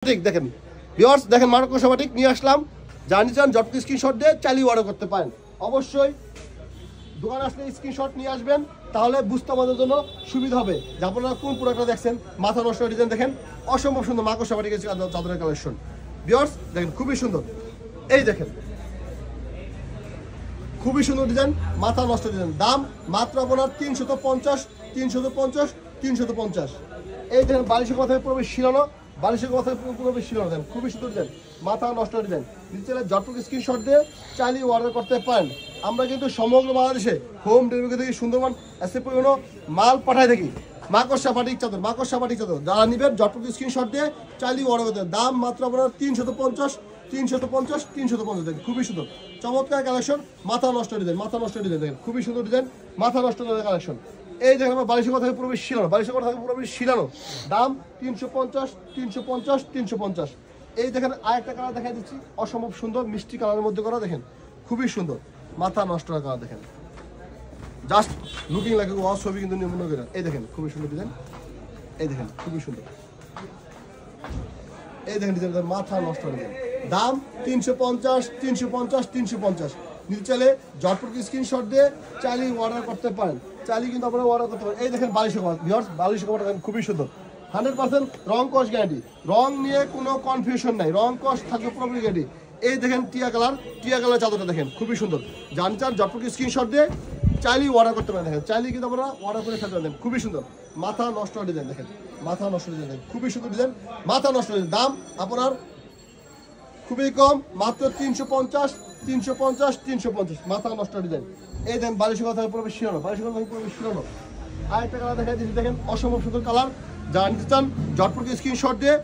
ঠিক দেখেন ভিউয়ার্স, দেখেন মার্কো সবাটিক নিয়ে আসলাম। জানি চান জট স্ক্রিনশট দিয়ে চালিয়ে অর্ডার করতে পারেন। অবশ্যই দোকানে আসলে স্ক্রিনশট নিয়ে আসবেন, তাহলে বুঝতে আমাদের জন্য সুবিধা হবে যে আপনারা কোন প্রোডাক্টটা দেখছেন। মাথা নষ্ট ডিজাইন দেখেন, অসম্ভব সুন্দর মার্কো সবাটিক চাদরের কালেকশন। ভিউয়ার্স দেখেন খুবই সুন্দর, এই দেখেন খুবই সুন্দর ডিজাইন, মাথা নষ্ট ডিজাইন। দাম মাত্র আপনার 350 350 350। এই দেখেন বালিশের কথায় প্রবেশ শিলানো, বালিশের কথায় প্রবেশ শিলানো দেন, খুবই সুন্দর ডিজাইন, মাথা নষ্ট ডিজাইন। নিচে যতটুকু স্ক্রিনশট দিয়ে চালিয়ে অর্ডার করতে পারেন। আমরা কিন্তু সমগ্র বাংলাদেশে হোম ডেলিভারি থেকে সুন্দরবন এসে পরিমাণ মাল পাঠাই থাকি। মাকড়সা ফাটিক চাদর, মাকড়সা ফাটিক চাদর যারা নিবেন যতটুকু স্ক্রিনশট দিয়ে চালিয়ে অর্ডার করতে। দাম মাত্র আপনার 350 350 350 দেখেন, খুবই সুন্দর চমৎকার কালেকশন। মাথা নষ্ট ডিজাইন, মাথা নষ্ট ডিজাইন দেখেন, খুবই সুন্দর ডিজাইন, মাথা নষ্ট কালেকশন। এই দেখেন আমার বালিশের কথা প্রবেশ শিলানো, বালিশের কথা প্রবেশ শিলানো। দাম 350 350 350। এই দেখেন আরেকটা কালার দেখা দিচ্ছি, অসম্ভব সুন্দর মিষ্টি কালারের মধ্যে করা, দেখেন খুবই সুন্দর, মাথা নষ্ট কালার দেখেন, জাস্ট লুকিং লাগে ওয়াও ছবি কিন্তু নিম্ন করে। এই দেখেন খুবই সুন্দর ডিজাইন, এই দেখেন খুবই সুন্দর, এই দেখেন ডিজাইন, মাথা নষ্ট ডিজাইন। দাম 350 350 350। নিতে চাইলে জটপট স্ক্রিনশট দিয়ে চালিয়ে অর্ডার করতে পারেন, চালিয়ে কিন্তু আপনারা অর্ডার করতে পারেন। এই দেখেন বালিশের কভার, ভিউয়ার্স বালিশের কভার দেখেন খুবই সুন্দর, 100% রং কস গ্যারান্টি, রং নিয়ে কোনো কনফিউশন নাই, রং কস থাকবে পুরোপুরি গ্যারান্টি। এই দেখেন টিয়া কালার চাদরটা দেখেন খুবই সুন্দর। জানি চান জটপট স্ক্রিনশট দিয়ে চালিয়ে অর্ডার করতে পারেন, দেখেন চালিয়ে কিন্তু আপনারা অর্ডার করে ফেলতে পারেন। খুবই সুন্দর মাথা নষ্ট ডিজাইন দেখেন, মাথা নষ্ট ডিজাইন দেখেন, খুবই সুন্দর ডিজাইন, মাথা নষ্ট ডিজাইন। দাম আপনার খুবই কম, মাত্র 350 350 350, মাথা নষ্ট ডিজাইন। এই দেন বালিশের কথা প্রবেশ শিরানো, বালিশের কথা প্রবেশ শিরানো। আরেকটা কালার দেখা দিচ্ছি দেখেন, অসম্ভব সুন্দর কালার। যা নিতে চান জটপট স্ক্রিনশট দিয়ে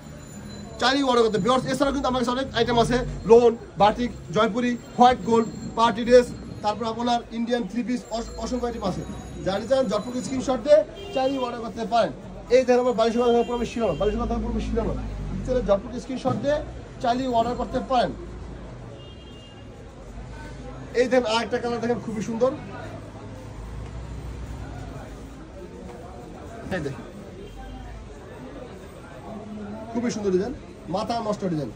চালিয়ে অর্ডার করতে। ভিউয়ার্স এছাড়াও কিন্তু আমার কাছে অনেক আইটেম আছে, loan, batik, Jaipuri, white gold, party dress, তারপর আপনার ইন্ডিয়ান থ্রি পিস, অসংখ্য আইটেম আছে। জানি চান জটপট স্ক্রিনশট দিয়ে চালিয়ে অর্ডার করতে পারেন। এই দেখেন আমার বালিশের কথা প্রবেশ শিরানো, বালিশের কথা প্রবেশ শিরানো। জটপট স্ক্রিনশট দিয়ে চালিয়ে অর্ডার করতে পারেন। এই দেখেন আরেকটা কালার দেখেন খুবই সুন্দর, এই দেখেন খুবই সুন্দর ডিজাইন, মাথা নষ্ট ডিজাইন।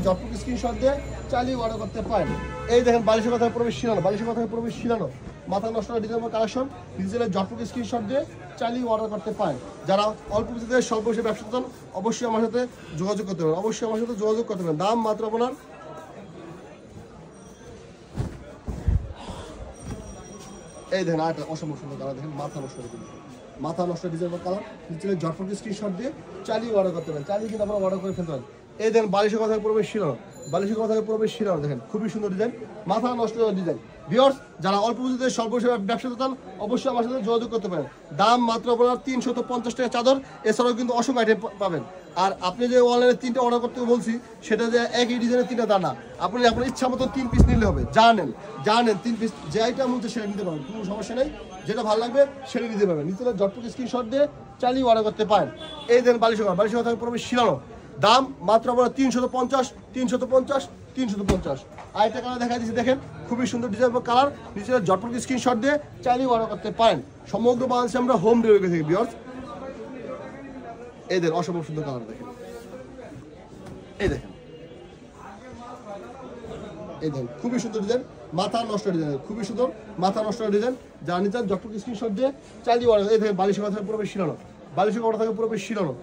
জটপট স্ক্রিনশট দিয়ে চালিয়ে অর্ডার করতে পারেন। এই দেখেন বালিশের কথা প্রবেশ শিরানো, বালিশের কথা প্রবেশ শিরানো, মাথা নষ্ট ডিজাইন কালেকশন। ডিজিটালের জটপট স্ক্রিনশট দিয়ে চালিয়ে অর্ডার করতে পারেন। যারা অল্প পুঁজিতে স্বল্প হিসেবে ব্যবসা চান অবশ্যই আমার সাথে যোগাযোগ করতে পারেন, অবশ্যই আমার সাথে যোগাযোগ করতে পারেন। দাম মাত্র আপনার এই দেখেন আরেকটা অসম্ভব সুন্দর কালার দেখেন, মাথা নষ্ট ডিজাইন, মাথা নষ্ট ডিজাইন কালার। ডিজিটালের জটপট স্ক্রিনশট দিয়ে চালিয়ে অর্ডার করতে পারেন, চালিয়ে কিন্তু আপনারা অর্ডার করে ফেলতে পারেন। এই দেখেন বালিশের কথা প্রবেশ শিরানো, বালিশের কথা প্রবেশ শিরানো দেখেন খুবই সুন্দর ডিজাইন, মাথা নষ্ট ডিজাইন। ভিউয়ার্স যারা অল্প পুঁজিতে স্বল্প হিসেবে ব্যবসা চান অবশ্যই আমার সাথে যোগাযোগ করতে পারেন। দাম মাত্র আপনার 350 টাকা চাদর, এছাড়াও কিন্তু অসংখ্য আইটেম পাবেন। আর আপনি যে অনলাইনে 3টা অর্ডার করতে বলছি সেটা যে একই ডিজাইনের 3টা দানা, আপনি আপনার ইচ্ছা মতো 3 পিস নিলে হবে। জানেন 3 পিস যে আইটেম হচ্ছে সেটা নিতে পারবেন, কোনো সমস্যা নেই, যেটা ভালো লাগবে সেটা নিতে পারবেন। নিতে হলে জটপট স্ক্রিনশট দিয়ে চালিয়ে অর্ডার করতে পারেন। এই দেখেন বালিশের কথা প্রবেশ শিরানো। দাম মাত্র আপনার 350 350 350। আরেকটা কালার দেখা দিচ্ছি দেখেন, খুবই সুন্দর ডিজাইন কালার। নিচে জটপট স্ক্রিনশট দিয়ে চালিয়ে অর্ডার করতে পারেন। সমগ্র বাংলাদেশে আমরা হোম ডেলিভারি থেকে ভিউয়ার্স। এই দেখেন অসম্ভব সুন্দর কালার দেখেন, এই দেখেন, এই দেখেন খুবই সুন্দর ডিজাইন, মাথা নষ্ট ডিজাইন, খুবই সুন্দর মাথা নষ্ট ডিজাইন। যা নিতে জটপট স্ক্রিনশট দিয়ে চালিয়ে অর্ডার। এই দেখেন বালিশের কথা প্রবেশ শিরানো, বালিশের কথা থেকে প্রবেশ শিরানো।